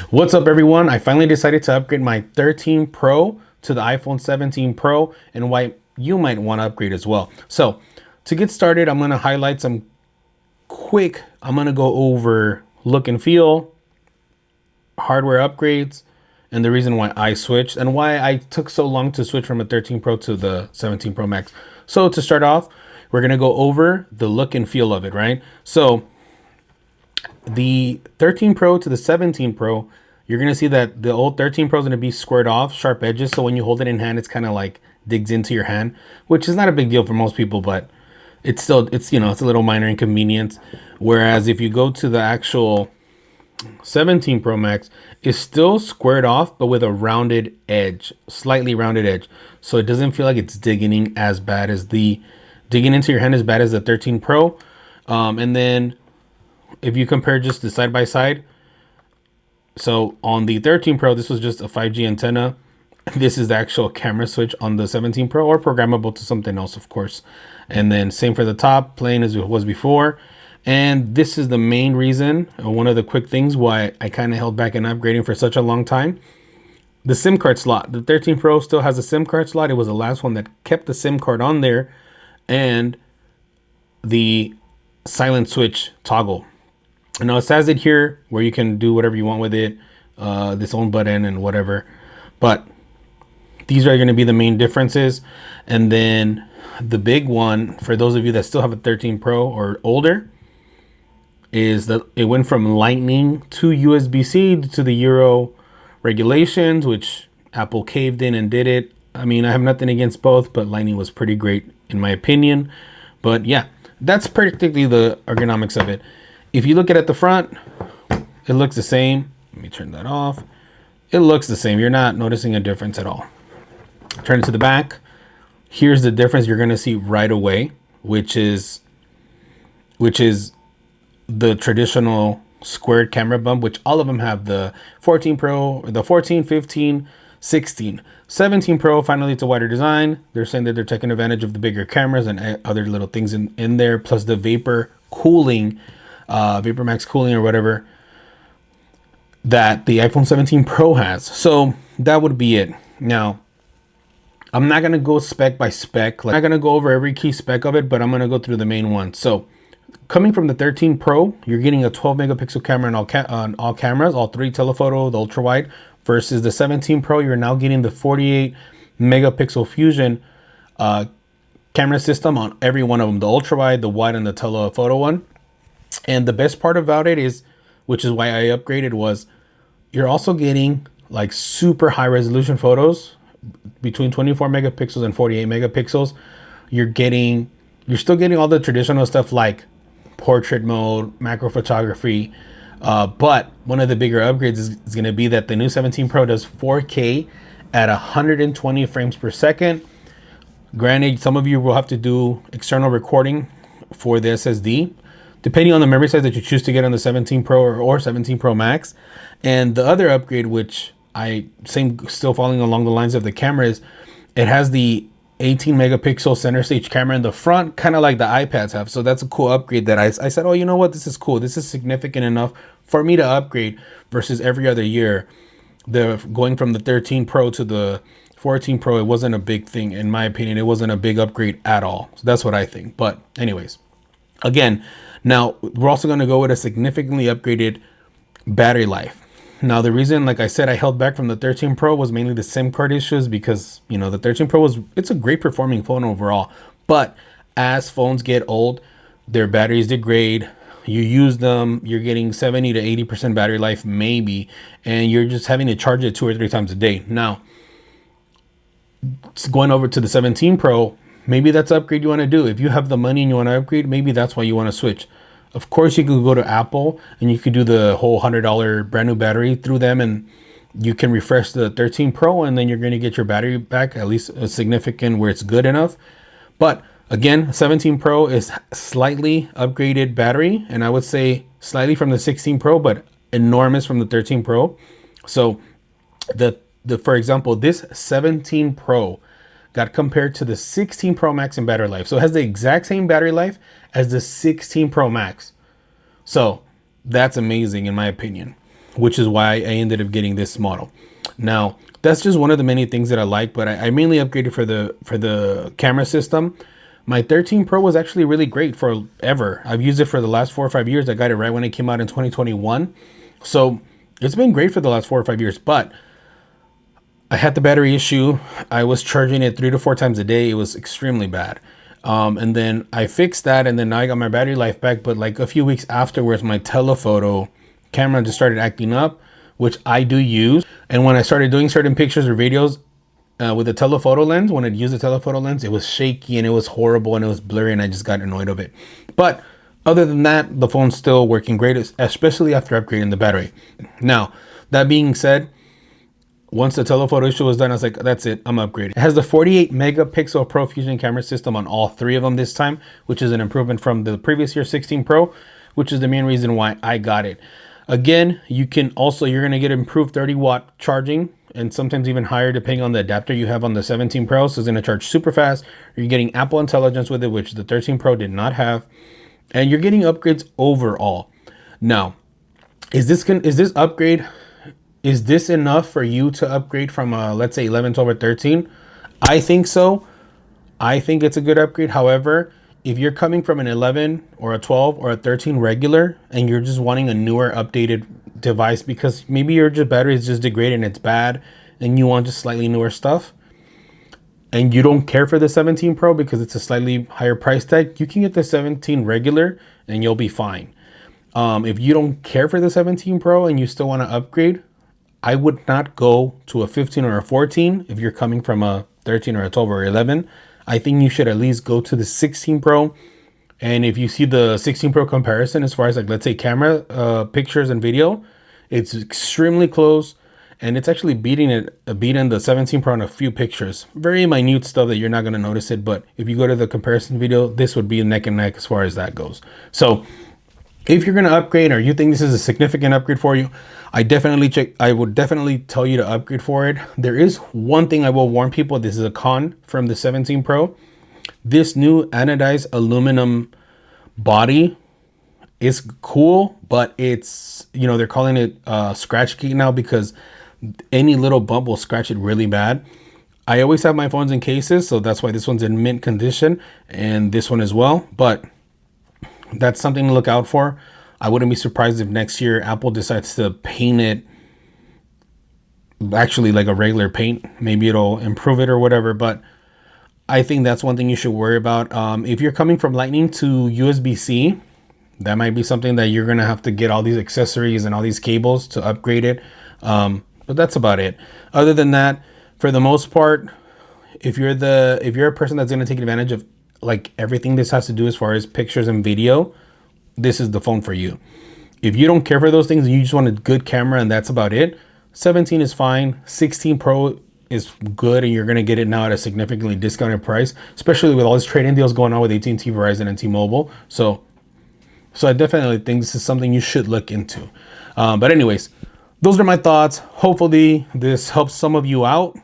What's up, everyone? I finally decided to upgrade my 13 Pro to the iPhone 17 Pro, and why you might want to upgrade as well. So to get started, I'm going to highlight some I'm going to go over look and feel, hardware upgrades, and the reason why I switched and why I took so long to switch from a 13 Pro to the 17 Pro Max. So to start off, we're going to go over the look and feel of it, right? So the 13 Pro to the 17 Pro, you're going to see that the old 13 Pro is going to be squared off, sharp edges. So when you hold it in hand, it's kind of like digs into your hand, which is not a big deal for most people, but it's still, it's a little minor inconvenience. Whereas if you go to the actual 17 Pro Max, it's still squared off, but with a rounded edge, slightly rounded edge. So it doesn't feel like it's digging into your hand as bad as the 13 Pro. And then if you compare just the side by side, so on the 13 Pro, this was just a 5G antenna. This is the actual camera switch on the 17 Pro, or programmable to something else, of course. And then same for the top, plain as it was before. And this is the main reason, one of the quick things why I kind of held back in upgrading for such a long time. The SIM card slot. The 13 Pro still has a SIM card slot. It was the last one that kept the SIM card on there, and the silent switch toggle. Now it says it here where you can do whatever you want with it, this own button and whatever. But these are going to be the main differences. And then the big one for those of you that still have a 13 Pro or older is that it went from Lightning to USB-C to the Euro regulations, which Apple caved in and did it. I mean, I have nothing against both, but Lightning was pretty great in my opinion. But yeah, that's practically the ergonomics of it. If you look at the front, it looks the same. Let me turn that off. It looks the same. You're not noticing a difference at all. Turn it to the back. Here's the difference you're going to see right away, which is the traditional squared camera bump, which all of them have. The 14 Pro, the 14, 15, 16. 17 Pro, finally it's a wider design. They're saying that they're taking advantage of the bigger cameras and other little things in there, plus the vapor cooling, Vapor Max cooling or whatever that the iPhone 17 Pro has. So that would be it. Now, I'm not going to go spec by spec. I'm not going to go over every key spec of it, but I'm going to go through the main ones. So coming from the 13 Pro, you're getting a 12 megapixel camera on all cameras, all three: telephoto, the ultra wide, versus the 17 Pro, you're now getting the 48 megapixel fusion camera system on every one of them, the ultra wide, the wide, and the telephoto one. And the best part about it is, which is why I upgraded, was you're also getting like super high resolution photos between 24 megapixels and 48 megapixels. You're still getting all the traditional stuff like portrait mode, macro photography. But one of the bigger upgrades is going to be that the new 17 Pro does 4K at 120 frames per second. Granted, some of you will have to do external recording for the SSD, depending on the memory size that you choose to get on the 17 Pro or 17 Pro Max. And the other upgrade, which still following along the lines of the camera, is it has the 18 megapixel center stage camera in the front, kind of like the iPads have. So that's a cool upgrade that I said, oh, you know what? This is cool. This is significant enough for me to upgrade versus every other year. Going from the 13 Pro to the 14 Pro, it wasn't a big thing. In my opinion, it wasn't a big upgrade at all. So that's what I think. But anyways, again, now we're also going to go with a significantly upgraded battery life. Now, the reason, like I said, I held back from the 13 Pro was mainly the SIM card issues, because, the 13 Pro it's a great performing phone overall. But as phones get old, their batteries degrade. You use them, you're getting 70 to 80% battery life maybe, and you're just having to charge it 2 or 3 times a day. Now, going over to the 17 Pro, maybe that's the upgrade you want to do. If you have the money and you want to upgrade, maybe that's why you want to switch. Of course, you could go to Apple and you could do the whole $100 brand new battery through them, and you can refresh the 13 Pro, and then you're going to get your battery back, at least a significant where it's good enough. But again, 17 Pro is slightly upgraded battery, and I would say slightly from the 16 Pro, but enormous from the 13 Pro. So for example, this 17 Pro got compared to the 16 Pro Max in battery life. So it has the exact same battery life as the 16 Pro Max. So that's amazing in my opinion. which is why I ended up getting this model. Now, that's just one of the many things that I like, but I mainly upgraded for the camera system. My 13 Pro was actually really great forever. I've used it for the last 4 or 5 years. I got it right when it came out in 2021. So it's been great for the last 4 or 5 years, but I had the battery issue. I was charging it 3 to 4 times a day. It was extremely bad. And then I fixed that, and then now I got my battery life back. But like a few weeks afterwards, my telephoto camera just started acting up, which I do use. And when I started doing certain pictures or videos with the telephoto lens, when I'd use the telephoto lens, it was shaky and it was horrible and it was blurry, and I just got annoyed of it. But other than that, the phone's still working great, especially after upgrading the battery. Now, that being said, once the telephoto issue was done, I was like, that's it, I'm upgrading. It has the 48 megapixel Pro Fusion camera system on all 3 of them this time, which is an improvement from the previous year 16 Pro, which is the main reason why I got it. Again, you're gonna get improved 30-watt charging, and sometimes even higher depending on the adapter you have on the 17 Pro. So it's gonna charge super fast. You're getting Apple Intelligence with it, which the 13 Pro did not have. And you're getting upgrades overall. Now, is this upgrade, is this enough for you to upgrade from let's say 11, 12, or 13? I think so. I think it's a good upgrade. However, if you're coming from an 11 or a 12 or a 13 regular and you're just wanting a newer updated device because maybe your battery is just degraded and it's bad and you want just slightly newer stuff, and you don't care for the 17 Pro because it's a slightly higher price tag, you can get the 17 regular and you'll be fine. If you don't care for the 17 Pro and you still want to upgrade, I would not go to a 15 or a 14 if you're coming from a 13 or a 12 or 11. I think you should at least go to the 16 Pro. And if you see the 16 Pro comparison as far as, like, let's say camera, pictures and video, it's extremely close. And it's actually beating the 17 Pro in a few pictures. Very minute stuff that you're not going to notice it. But if you go to the comparison video, this would be neck and neck as far as that goes. So if you're going to upgrade, or you think this is a significant upgrade for you, I would definitely tell you to upgrade for it. There is one thing I will warn people. This is a con from the 17 Pro. This new anodized aluminum body is cool, but it's, they're calling it scratch key now because any little bump will scratch it really bad. I always have my phones in cases, so that's why this one's in mint condition, and this one as well. But that's something to look out for. I wouldn't be surprised if next year Apple decides to paint it actually like a regular paint. Maybe it'll improve it or whatever, but I think that's one thing you should worry about. If you're coming from Lightning to USB-C, that might be something that you're gonna have to get all these accessories and all these cables to upgrade it. But that's about it. Other than that, for the most part, if you're a person that's gonna take advantage of like everything this has to do as far as pictures and video, this is the phone for you. If you don't care for those things and you just want a good camera and that's about it, 17 is fine. 16 Pro is good, and you're going to get it now at a significantly discounted price, especially with all these trade-in deals going on with AT&T, Verizon, and T-Mobile. So I definitely think this is something you should look into. But anyways, those are my thoughts. Hopefully this helps some of you out.